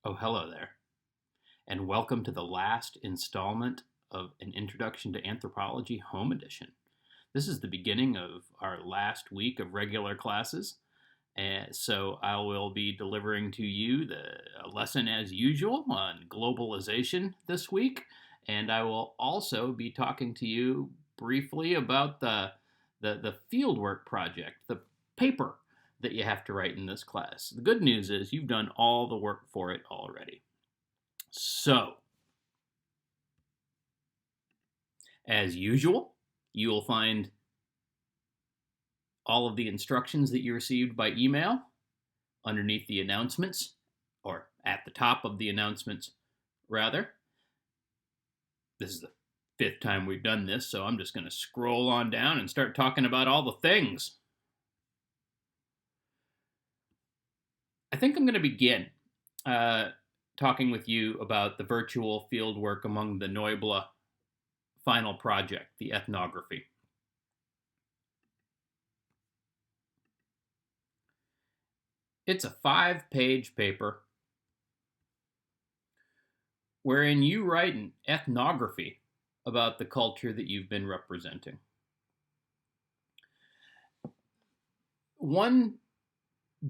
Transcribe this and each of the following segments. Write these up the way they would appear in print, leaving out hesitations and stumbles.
Oh, hello there, and welcome to the last installment of an Introduction to Anthropology Home Edition. This is the beginning of our last week of regular classes, and so I will be delivering to you the lesson as usual on globalization this week, and I will also be talking to you briefly about the fieldwork project, the paper that you have to write in this class. The good news is you've done all the work for it already. So, as usual, you will find all of the instructions that you received by email underneath the announcements, or at the top of the announcements, rather. This is the fifth time we've done this, so I'm just going to scroll on down and start talking about all the things. I think I'm going to begin talking with you about the virtual fieldwork among the Neubla final project, the ethnography. It's a 5-page paper wherein you write an ethnography about the culture that you've been representing. One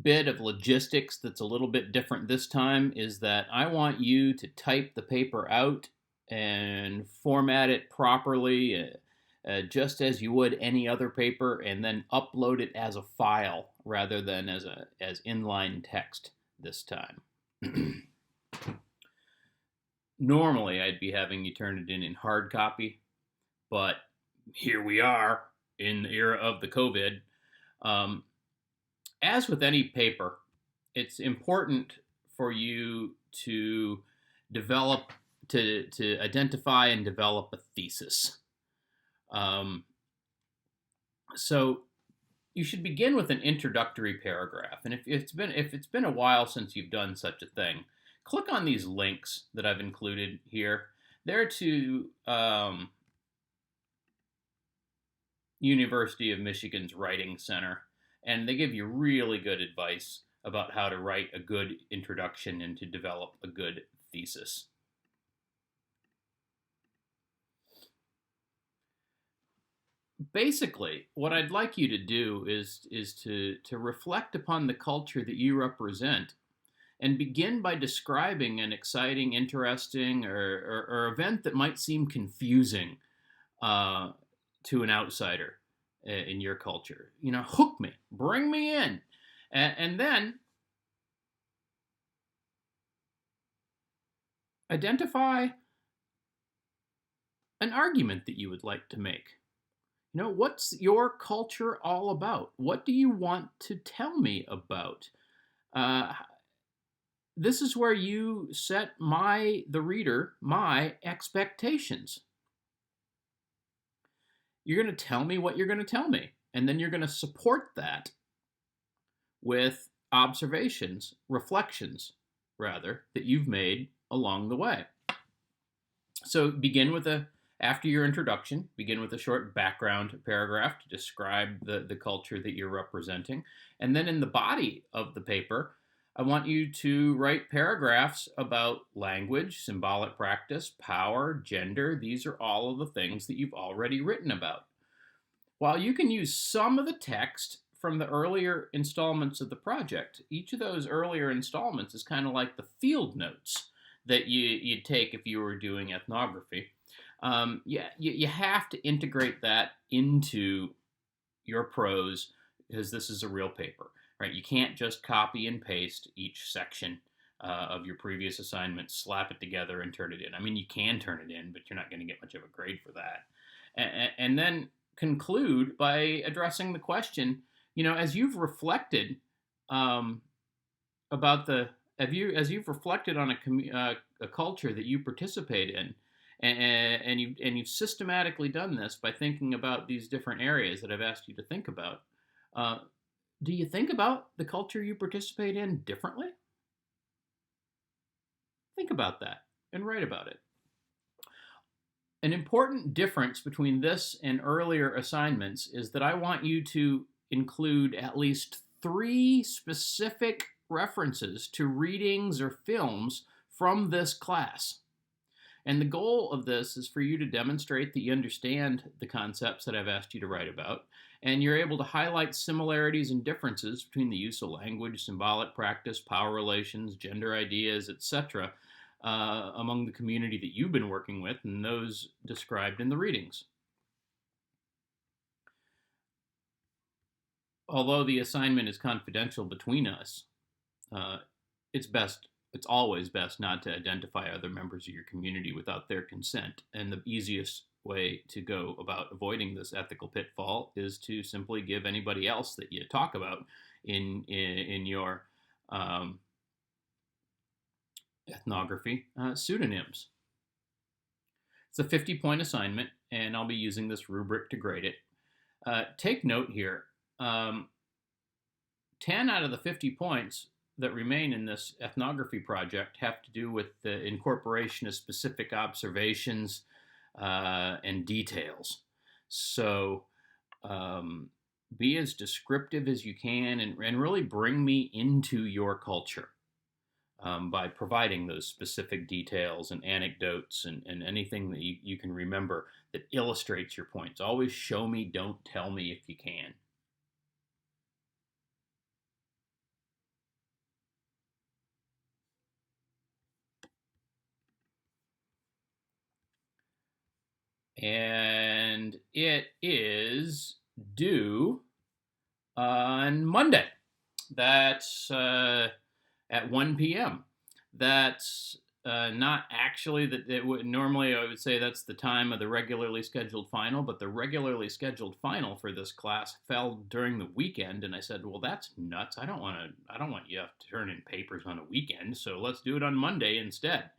bit of logistics that's a little bit different this time is that I want you to type the paper out and format it properly, just as you would any other paper, and then upload it as a file rather than as inline text this time. Normally, I'd be having you turn it in hard copy, but here we are in the era of the COVID. As with any paper, it's important for you to develop, to identify and develop a thesis. So you should begin with an introductory paragraph. And if it's been a while since you've done such a thing, click on these links that I've included here. They're to University of Michigan's Writing Center. And they give you really good advice about how to write a good introduction and to develop a good thesis. Basically, what I'd like you to do is to reflect upon the culture that you represent and begin by describing an exciting, interesting, or event that might seem confusing to an outsider in your culture. You know, hook me, bring me in. And then identify an argument that you would like to make. You know, what's your culture all about? What do you want to tell me about? This is where you set the reader, my expectations. You're going to tell me what you're going to tell me, and then you're going to support that with observations, reflections, rather, that you've made along the way. So after your introduction, begin with a short background paragraph to describe the culture that you're representing. And then in the body of the paper, I want you to write paragraphs about language, symbolic practice, power, gender. These are all of the things that you've already written about. While you can use some of the text from the earlier installments of the project, each of those earlier installments is kind of like the field notes that you'd take if you were doing ethnography. You have to integrate that into your prose because this is a real paper. Right, you can't just copy and paste each section of your previous assignment, slap it together, and turn it in. I mean, you can turn it in, but you're not going to get much of a grade for that. And then conclude by addressing the question, you know, as you've reflected as you've reflected on a culture that you participate in, and you've systematically done this by thinking about these different areas that I've asked you to think about. Do you think about the culture you participate in differently? Think about that and write about it. An important difference between this and earlier assignments is that I want you to include at least 3 specific references to readings or films from this class. And the goal of this is for you to demonstrate that you understand the concepts that I've asked you to write about, and you're able to highlight similarities and differences between the use of language, symbolic practice, power relations, gender ideas, etc., among the community that you've been working with and those described in the readings. Although the assignment is confidential between us, it's always best not to identify other members of your community without their consent. And the easiest way to go about avoiding this ethical pitfall is to simply give anybody else that you talk about in your ethnography pseudonyms. It's a 50-point assignment, and I'll be using this rubric to grade it. Take note here, 10 out of the 50 points that remain in this ethnography project have to do with the incorporation of specific observations and details. So be as descriptive as you can and really bring me into your culture by providing those specific details and anecdotes and anything that you can remember that illustrates your points. Always show me, don't tell me if you can. And it is due on Monday. That's at 1 p.m. That's not actually that it would normally I would say that's the time of the regularly scheduled final, but the regularly scheduled final for this class fell during the weekend, and I said, well, that's nuts. I don't want you to have to turn in papers on a weekend, so let's do it on Monday instead.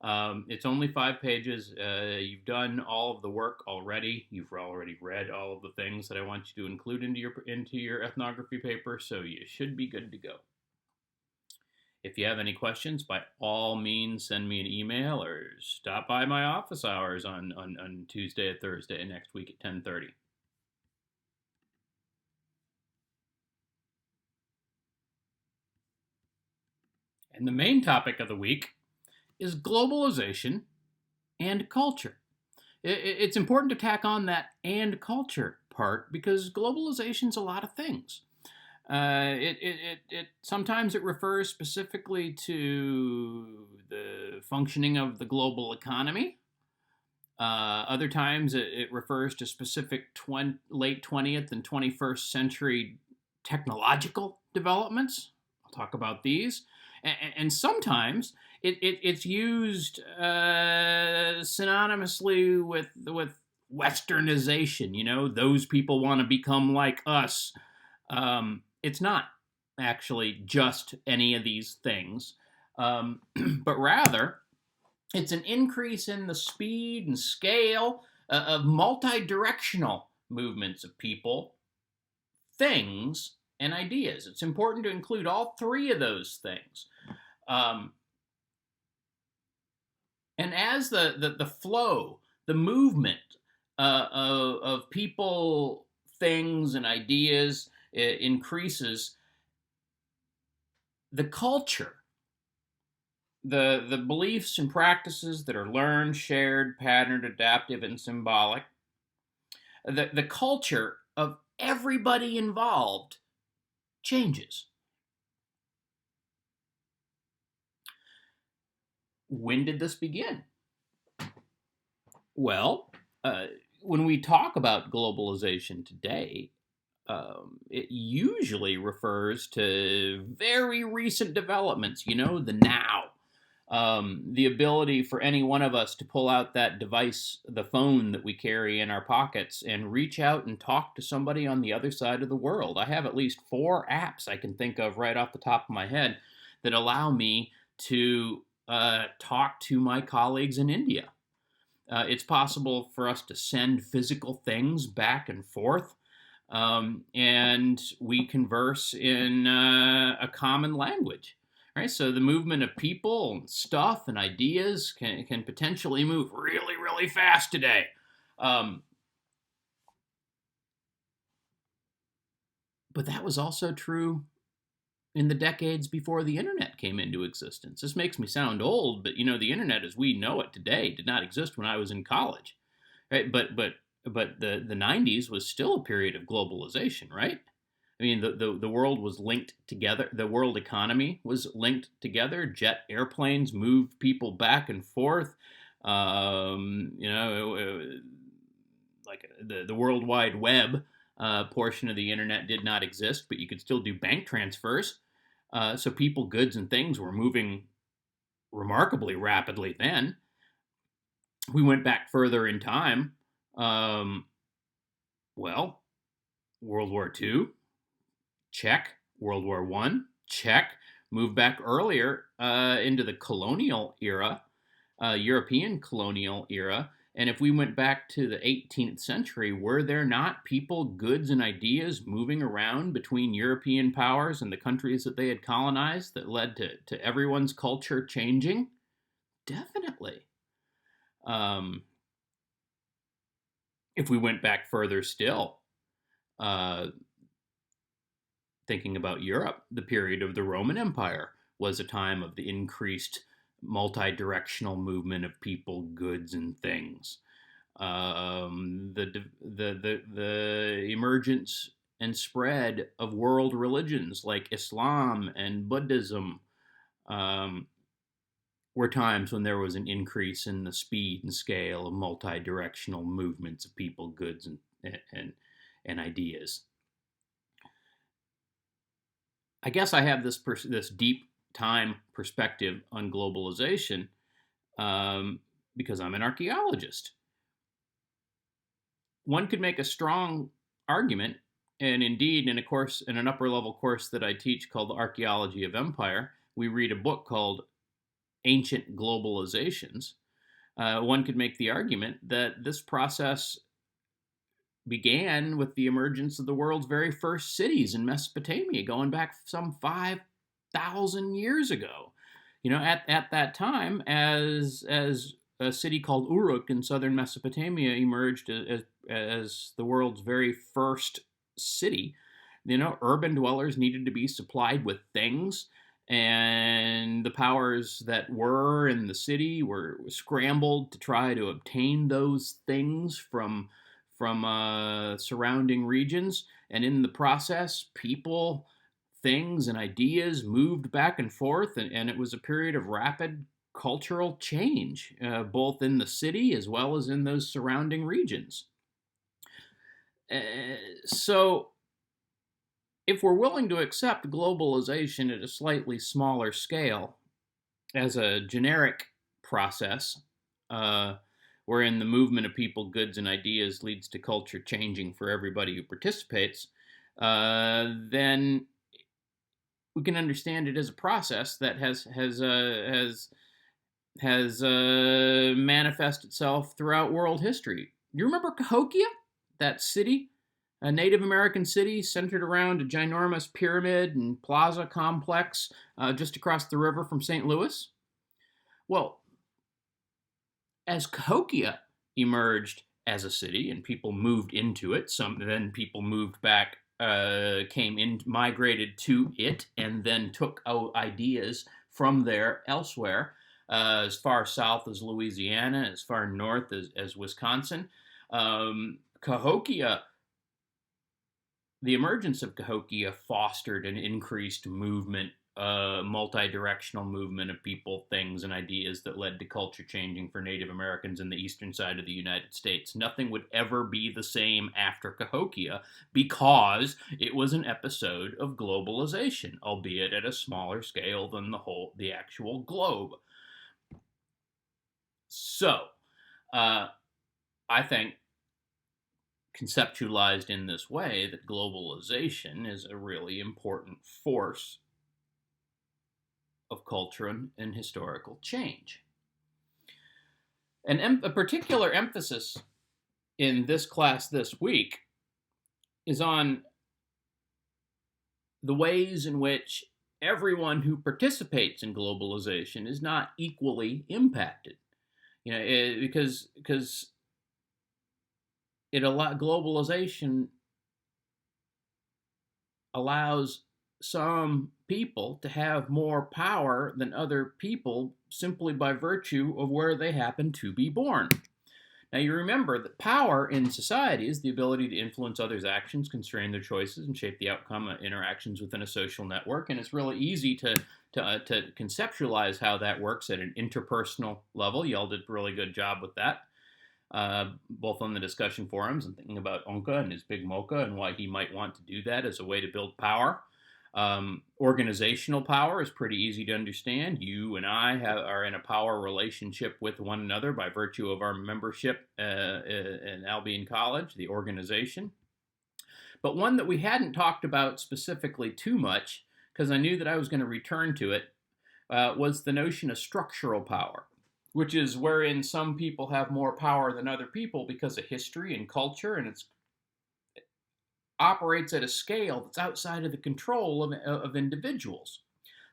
It's only 5 pages. You've done all of the work already. You've already read all of the things that I want you to include into your ethnography paper, so you should be good to go. If you have any questions, by all means, send me an email or stop by my office hours on Tuesday or Thursday next week at 10:30. And the main topic of the week is globalization and culture. It's important to tack on that and culture part because globalization is a lot of things. Sometimes it refers specifically to the functioning of the global economy. Other times it refers to specific late 20th and 21st century technological developments. I'll talk about these. And sometimes it's used synonymously with westernization. You know, those people want to become like us. It's not actually just any of these things, but rather it's an increase in the speed and scale of multi-directional movements of people, things, and ideas. It's important to include all three of those things. And as the flow, the movement of people, things, and ideas increases, the culture, the beliefs and practices that are learned, shared, patterned, adaptive, and symbolic, the culture of everybody involved changes. When did this begin? Well, when we talk about globalization today, it usually refers to very recent developments, you know, the now. The ability for any one of us to pull out that device, the phone that we carry in our pockets, and reach out and talk to somebody on the other side of the world. I have at least 4 apps I can think of right off the top of my head that allow me to talk to my colleagues in India. It's possible for us to send physical things back and forth, and we converse in a common language. Right, so the movement of people and stuff and ideas can potentially move really, really fast today. But that was also true in the decades before the internet came into existence. This makes me sound old, but the internet as we know it today did not exist when I was in college, right? But the 90s was still a period of globalization, right? I mean, the world was linked together. The world economy was linked together. Jet airplanes moved people back and forth. Like the World Wide Web portion of the internet did not exist, but you could still do bank transfers. So people, goods, and things were moving remarkably rapidly then. We went back further in time. Well, World War II, check. World War I, check. Move back earlier into the colonial era, European colonial era. And if we went back to the 18th century, were there not people, goods, and ideas moving around between European powers and the countries that they had colonized that led to everyone's culture changing? Definitely. If we went back further still, thinking about Europe, the period of the Roman Empire was a time of the increased multi-directional movement of people, goods, and things. The emergence and spread of world religions like Islam and Buddhism were times when there was an increase in the speed and scale of multi-directional movements of people, goods, and ideas. I guess I have this deep time perspective on globalization because I'm an archaeologist. One could make a strong argument, and indeed, in an upper level course that I teach called The Archaeology of Empire, we read a book called Ancient Globalizations. One could make the argument that this process began with the emergence of the world's very first cities in Mesopotamia, going back some 5,000 years ago. At that time, as a city called Uruk in southern Mesopotamia emerged as the world's very first city, urban dwellers needed to be supplied with things, and the powers that were in the city were scrambled to try to obtain those things from surrounding regions. And in the process, people, things, and ideas moved back and forth, and it was a period of rapid cultural change, both in the city as well as in those surrounding regions. So if we're willing to accept globalization at a slightly smaller scale as a generic process, wherein the movement of people, goods, and ideas leads to culture changing for everybody who participates, then we can understand it as a process that has manifested itself throughout world history. You remember Cahokia, that city, a Native American city centered around a ginormous pyramid and plaza complex just across the river from St. Louis? Well, as Cahokia emerged as a city and people moved into it, then people moved back, migrated to it, and then took out ideas from there elsewhere, as far south as Louisiana, as far north as Wisconsin. Cahokia, the emergence of Cahokia fostered an increased movement, multi-directional movement of people, things, and ideas that led to culture changing for Native Americans in the eastern side of the United States. Nothing would ever be the same after Cahokia because it was an episode of globalization, albeit at a smaller scale than the actual globe. So, I think conceptualized in this way that globalization is a really important force of culture and historical change. And a particular emphasis in this class this week is on the ways in which everyone who participates in globalization is not equally impacted. Because globalization allows some people to have more power than other people simply by virtue of where they happen to be born. Now, you remember that power in society is the ability to influence others' actions, constrain their choices, and shape the outcome of interactions within a social network. And it's really easy to conceptualize how that works at an interpersonal level. Y'all did a really good job with that, both on the discussion forums and thinking about Onka and his big mocha and why he might want to do that as a way to build power. Organizational power is pretty easy to understand. You and I are in a power relationship with one another by virtue of our membership in Albion College, the organization. But one that we hadn't talked about specifically too much, because I knew that I was going to return to it, was the notion of structural power, which is wherein some people have more power than other people because of history and culture, and it's operates at a scale that's outside of the control of individuals.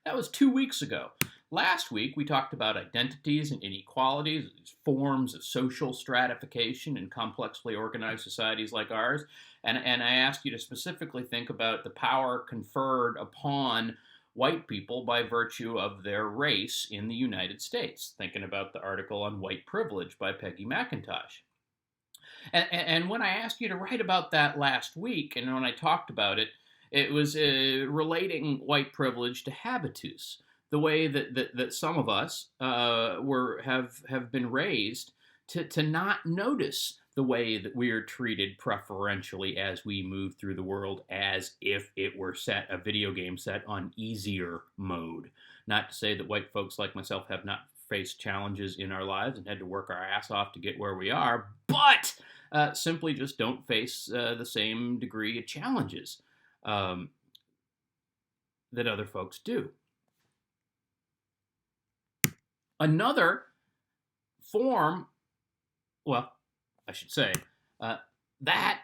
That was 2 weeks ago. Last week, we talked about identities and inequalities, forms of social stratification in complexly organized societies like ours. And I asked you to specifically think about the power conferred upon white people by virtue of their race in the United States, thinking about the article on white privilege by Peggy McIntosh. And when I asked you to write about that last week, and when I talked about it, it was relating white privilege to habitus, the way that some of us have been raised to not notice the way that we are treated preferentially as we move through the world as if it were set a video game set on easier mode. Not to say that white folks like myself have not faced challenges in our lives and had to work our ass off to get where we are, but simply just don't face the same degree of challenges that other folks do. Another form, well, I should say, that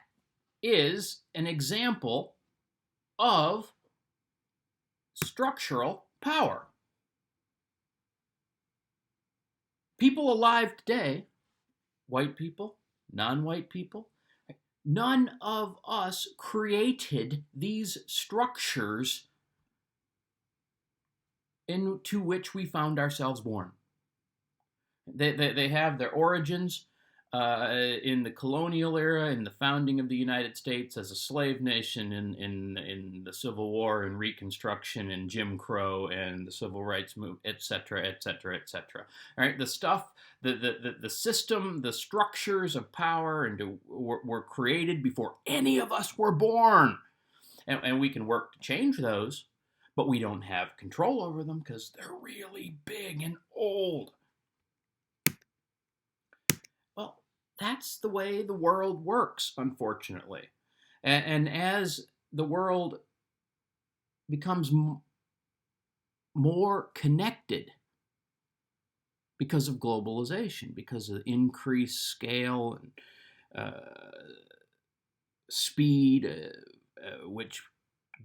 is an example of structural power. People alive today, white people, non-white people, none of us created these structures into which we found ourselves born. They have their origins in the colonial era, in the founding of the United States as a slave nation, in the Civil War and Reconstruction and Jim Crow and the Civil Rights Movement, etc., etc., etc. All right, the stuff, the system, the structures of power were created before any of us were born, and we can work to change those, but we don't have control over them because they're really big and old. Well, that's the way the world works, unfortunately. And as the world becomes more connected because of globalization, because of increased scale and speed, which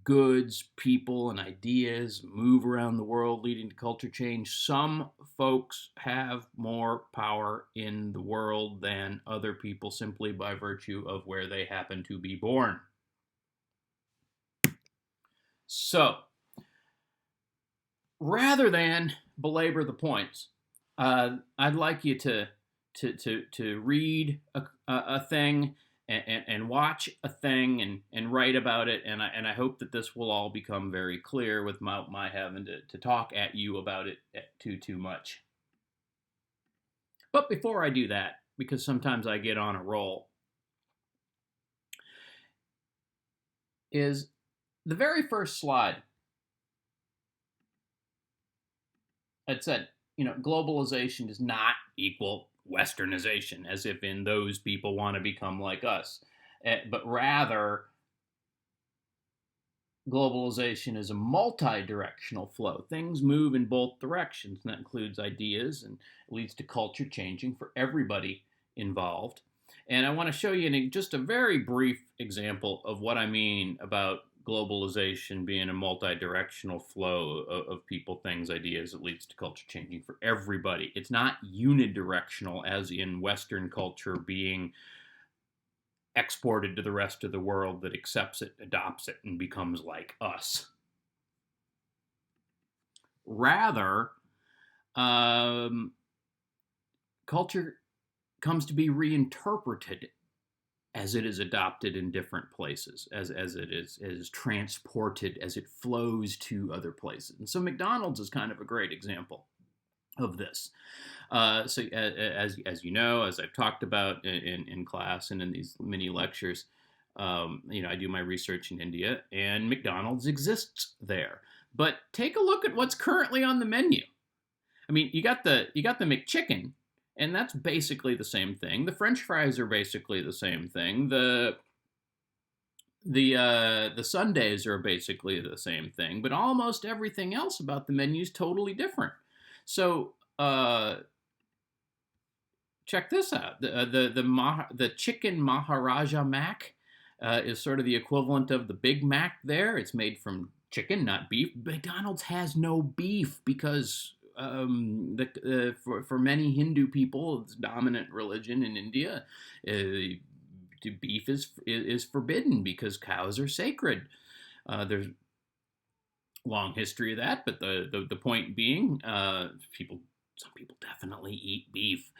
goods, people, and ideas move around the world, leading to culture change. Some folks have more power in the world than other people simply by virtue of where they happen to be born. So, rather than belabor the points, I'd like you to read a thing and watch a thing and write about it, and I hope that this will all become very clear without my having to talk at you about it too much. But before I do that, because sometimes I get on a roll, is the very first slide. It said, globalization does not equal Westernization, as if in those people want to become like us. But rather, globalization is a multi-directional flow. Things move in both directions, and that includes ideas and leads to culture changing for everybody involved. And I want to show you just a very brief example of what I mean about globalization being a multi-directional flow of people, things, ideas that leads to culture changing for everybody. It's not unidirectional, as in Western culture being exported to the rest of the world that accepts it, adopts it, and becomes like us. Rather, um, culture comes to be reinterpreted as it is adopted in different places, as it is transported, as it flows to other places. And so McDonald's is kind of a great example of this. So as you know, as I've talked about in class and in these mini lectures, I do my research in India, and McDonald's exists there. But take a look at what's currently on the menu. I mean, you got the McChicken, and that's basically the same thing. The French fries are basically the same thing. The sundaes are basically the same thing, but almost everything else about the menu is totally different. So check this out: the chicken Maharaja Mac is sort of the equivalent of the Big Mac. There, it's made from chicken, not beef. McDonald's has no beef because for many Hindu people, it's dominant religion in India. Beef is forbidden because cows are sacred. There's long history of that, but the point being, some people definitely eat beef,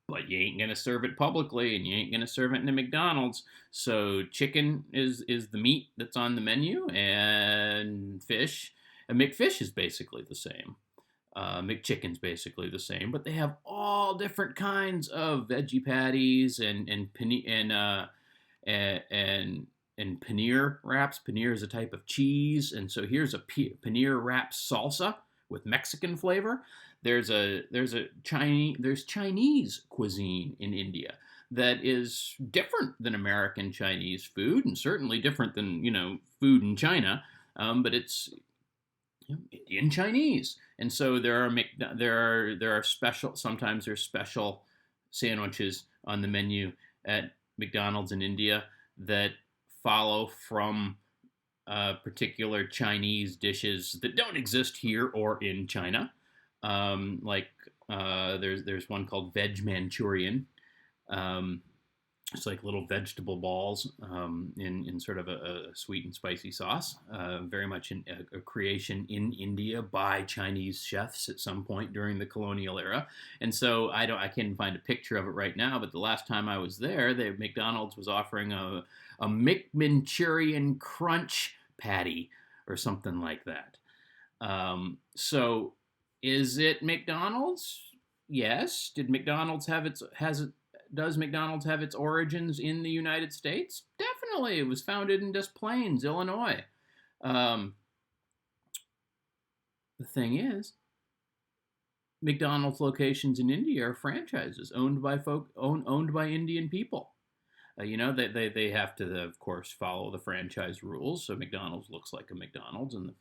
but you ain't gonna serve it publicly, and you ain't gonna serve it in a McDonald's. So chicken is the meat that's on the menu, and fish. A McFish is basically the same. McChicken's basically the same, but they have all different kinds of veggie patties and paneer wraps. Paneer is a type of cheese, and so here's a paneer wrap salsa with Mexican flavor. There's Chinese cuisine in India that is different than American Chinese food, and certainly different than food in China. But it's Indian Chinese, and so there are special. Sometimes there's special sandwiches on the menu at McDonald's in India that follow from particular Chinese dishes that don't exist here or in China. There's one called Veg Manchurian. It's like little vegetable balls in sort of a sweet and spicy sauce. Very much a creation in India by Chinese chefs at some point during the colonial era. And so I can't find a picture of it right now, but the last time I was there, McDonald's was offering a McManchurian Crunch patty or something like that. So is it McDonald's? Yes. Does McDonald's have its origins in the United States? Definitely. It was founded in Des Plaines, Illinois. The thing is, McDonald's locations in India are franchises owned by Indian people. They have to, of course, follow the franchise rules. So McDonald's looks like a McDonald's and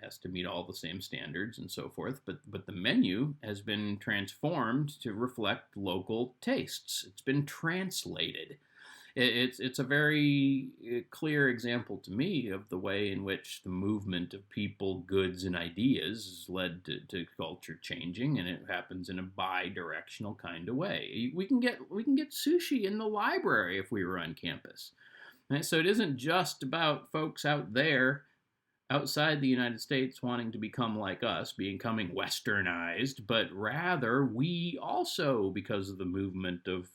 has to meet all the same standards and so forth. But the menu has been transformed to reflect local tastes. It's been translated. It's a very clear example to me of the way in which the movement of people, goods, and ideas has led to culture changing, and it happens in a bi-directional kind of way. We can get sushi in the library if we were on campus. Right? So it isn't just about folks out there outside the United States wanting to become like us, becoming westernized, but rather we also, because of the movement of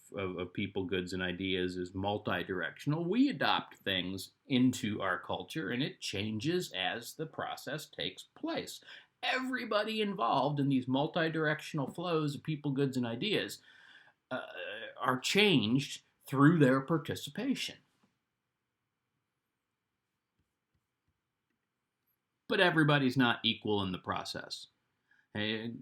people, goods, and ideas is multi-directional, we adopt things into our culture, and it changes as the process takes place. Everybody involved in these multi-directional flows of people, goods, and ideas are changed through their participation. But everybody's not equal in the process. The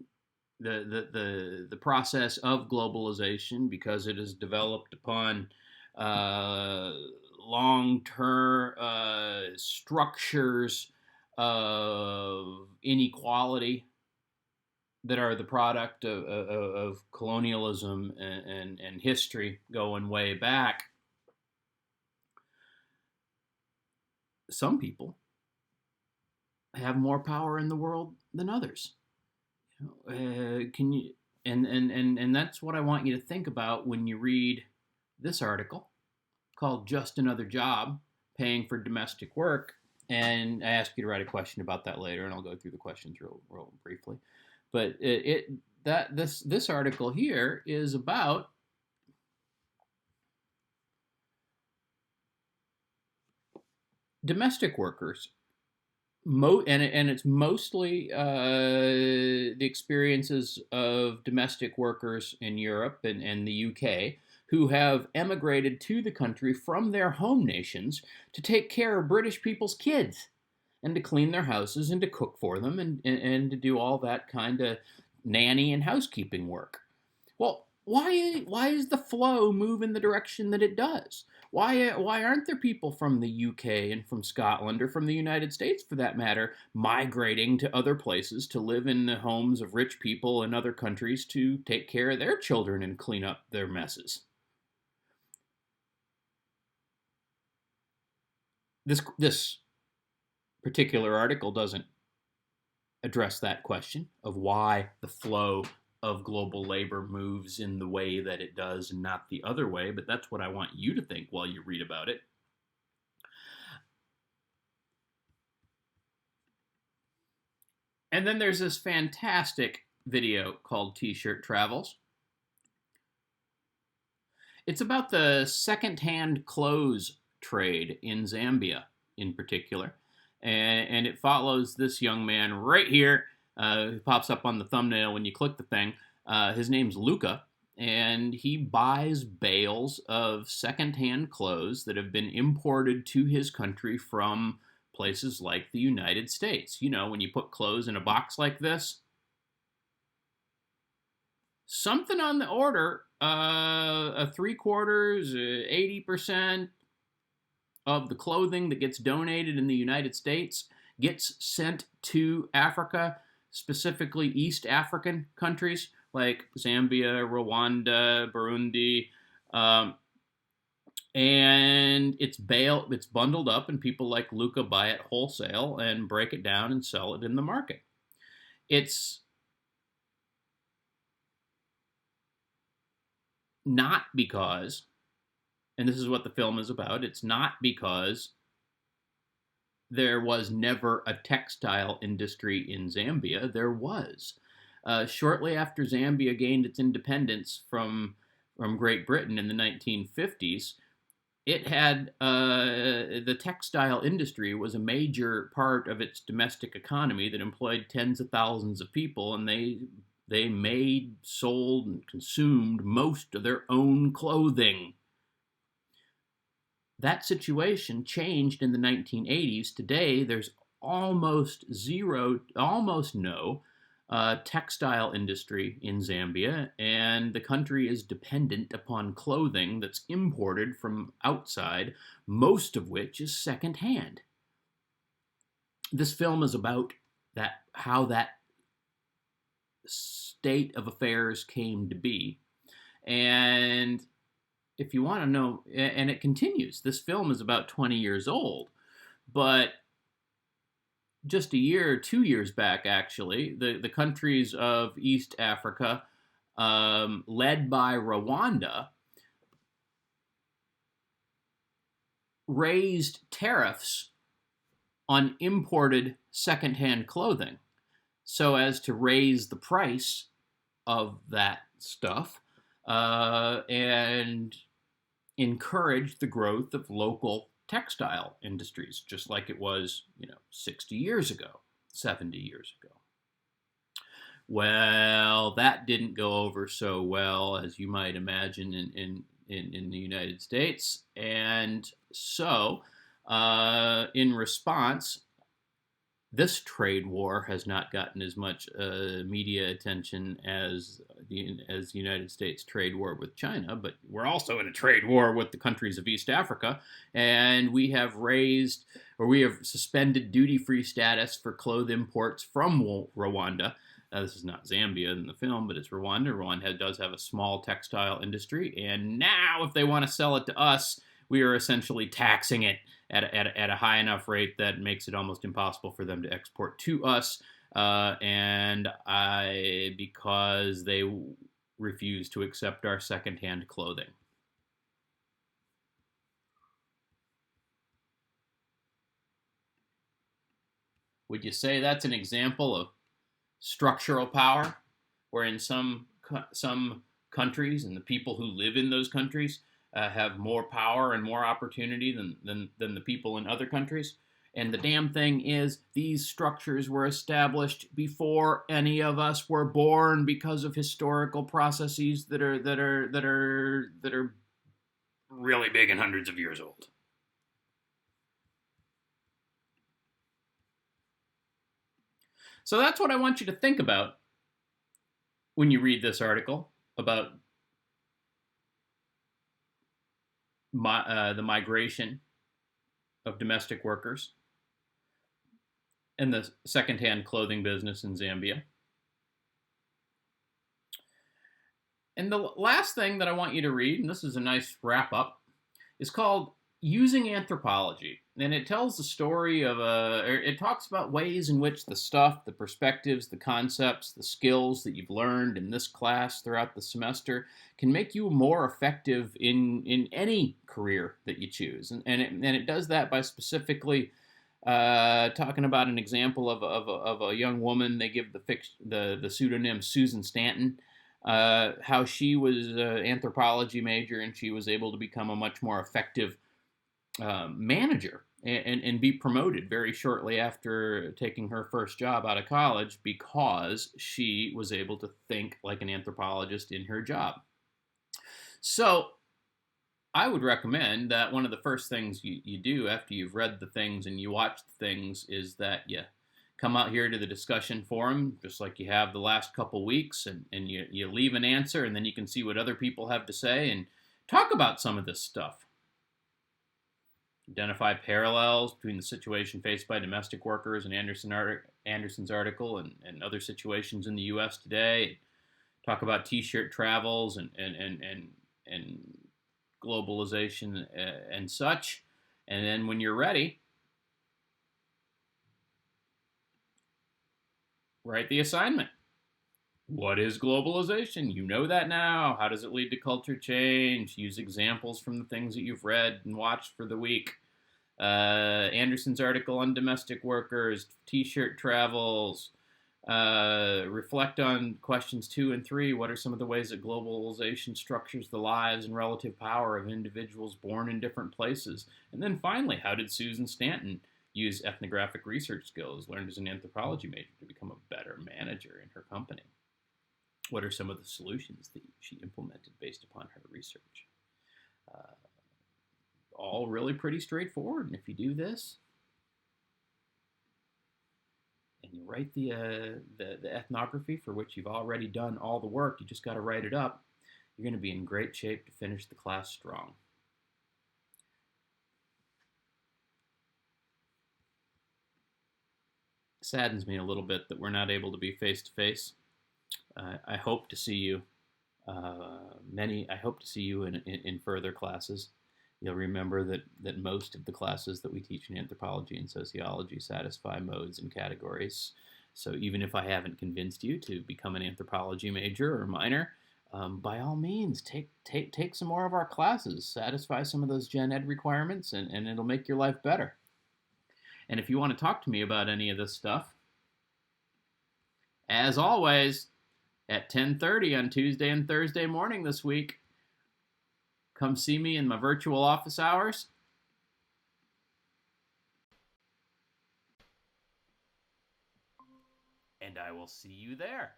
process of globalization, because it is developed upon long-term structures of inequality that are the product of colonialism and history going way back. Some people have more power in the world than others. Can you? And that's what I want you to think about when you read this article called "Just Another Job: Paying for Domestic Work." And I ask you to write a question about that later, and I'll go through the questions real briefly. But this article here is about domestic workers. And it's mostly the experiences of domestic workers in Europe and the UK who have emigrated to the country from their home nations to take care of British people's kids and to clean their houses and to cook for them and to do all that kind of nanny and housekeeping work. Well, why is the flow move in the direction that it does? Why aren't there people from the UK and from Scotland or from the United States, for that matter, migrating to other places to live in the homes of rich people in other countries to take care of their children and clean up their messes? This particular article doesn't address that question of why the flow of global labor moves in the way that it does and not the other way, but that's what I want you to think while you read about it. And then there's this fantastic video called T-Shirt Travels. It's about the secondhand clothes trade in Zambia in particular. And it follows this young man right here, who pops up on the thumbnail when you click the thing. His name's Luca, and he buys bales of secondhand clothes that have been imported to his country from places like the United States. You know, when you put clothes in a box like this, something on the order of 3/4, 80% of the clothing that gets donated in the United States gets sent to Africa, specifically East African countries like Zambia, Rwanda, Burundi, and it's bundled up, and people like Luca buy it wholesale and break it down and sell it in the market. It's not because, and this is what the film is about, it's not because there was never a textile industry in Zambia. There was. Shortly after Zambia gained its independence from Great Britain in the 1950s, it had the textile industry was a major part of its domestic economy that employed tens of thousands of people, and they made, sold, and consumed most of their own clothing. That situation changed in the 1980s. Today, there's almost no textile industry in Zambia, and the country is dependent upon clothing that's imported from outside, most of which is secondhand. This film is about how that state of affairs came to be. And if you want to know, and it continues, this film is about 20 years old, but just a year or 2 years back, actually, the countries of East Africa, led by Rwanda, raised tariffs on imported secondhand clothing so as to raise the price of that stuff and encourage the growth of local textile industries, just like it was, 60 years ago, 70 years ago. Well, that didn't go over so well, as you might imagine, in the United States. And so, in response, this trade war has not gotten as much media attention as the United States trade war with China, but we're also in a trade war with the countries of East Africa, and we have suspended duty-free status for clothes imports from Rwanda. This is not Zambia in the film, but it's Rwanda. Rwanda does have a small textile industry, and now if they want to sell it to us, we are essentially taxing it at a high enough rate that makes it almost impossible for them to export to us, because they refuse to accept our secondhand clothing. Would you say that's an example of structural power, where in some countries and the people who live in those countries have more power and more opportunity than the people in other countries? And the damn thing is, these structures were established before any of us were born because of historical processes that are really big and hundreds of years old. So that's what I want you to think about when you read this article about the migration of domestic workers and the secondhand clothing business in Zambia. And the last thing that I want you to read, and this is a nice wrap up, is called Using Anthropology. And it tells the story of it talks about ways in which the stuff, the perspectives, the concepts, the skills that you've learned in this class throughout the semester can make you more effective in any career that you choose. And it does that by specifically talking about an example of a young woman. They give the pseudonym Susan Stanton, how she was an anthropology major and she was able to become a much more effective manager and be promoted very shortly after taking her first job out of college, because she was able to think like an anthropologist in her job. So I would recommend that one of the first things you do after you've read the things and you watch the things is that you come out here to the discussion forum, just like you have the last couple weeks, and you leave an answer, and then you can see what other people have to say and talk about some of this stuff. Identify parallels between the situation faced by domestic workers in Anderson's article and other situations in the U.S. today. Talk about T-shirt travels and globalization and such. And then when you're ready, write the assignment. What is globalization? You know that now. How does it lead to culture change? Use examples from the things that you've read and watched for the week. Anderson's article on domestic workers, T-shirt travels. Reflect on questions 2 and 3. What are some of the ways that globalization structures the lives and relative power of individuals born in different places? And then finally, how did Susan Stanton use ethnographic research skills learned as an anthropology major to become a better manager in her company? What are some of the solutions that she implemented based upon her research? All really pretty straightforward. And if you do this, and you write the ethnography, for which you've already done all the work, you just got to write it up, you're going to be in great shape to finish the class strong. It saddens me a little bit that we're not able to be face-to-face. I hope to see you. I hope to see you in further classes. You'll remember that most of the classes that we teach in anthropology and sociology satisfy modes and categories. So even if I haven't convinced you to become an anthropology major or minor, by all means, take some more of our classes, satisfy some of those gen ed requirements, and it'll make your life better. And if you want to talk to me about any of this stuff, as always, at 10:30 on Tuesday and Thursday morning this week, come see me in my virtual office hours. And I will see you there.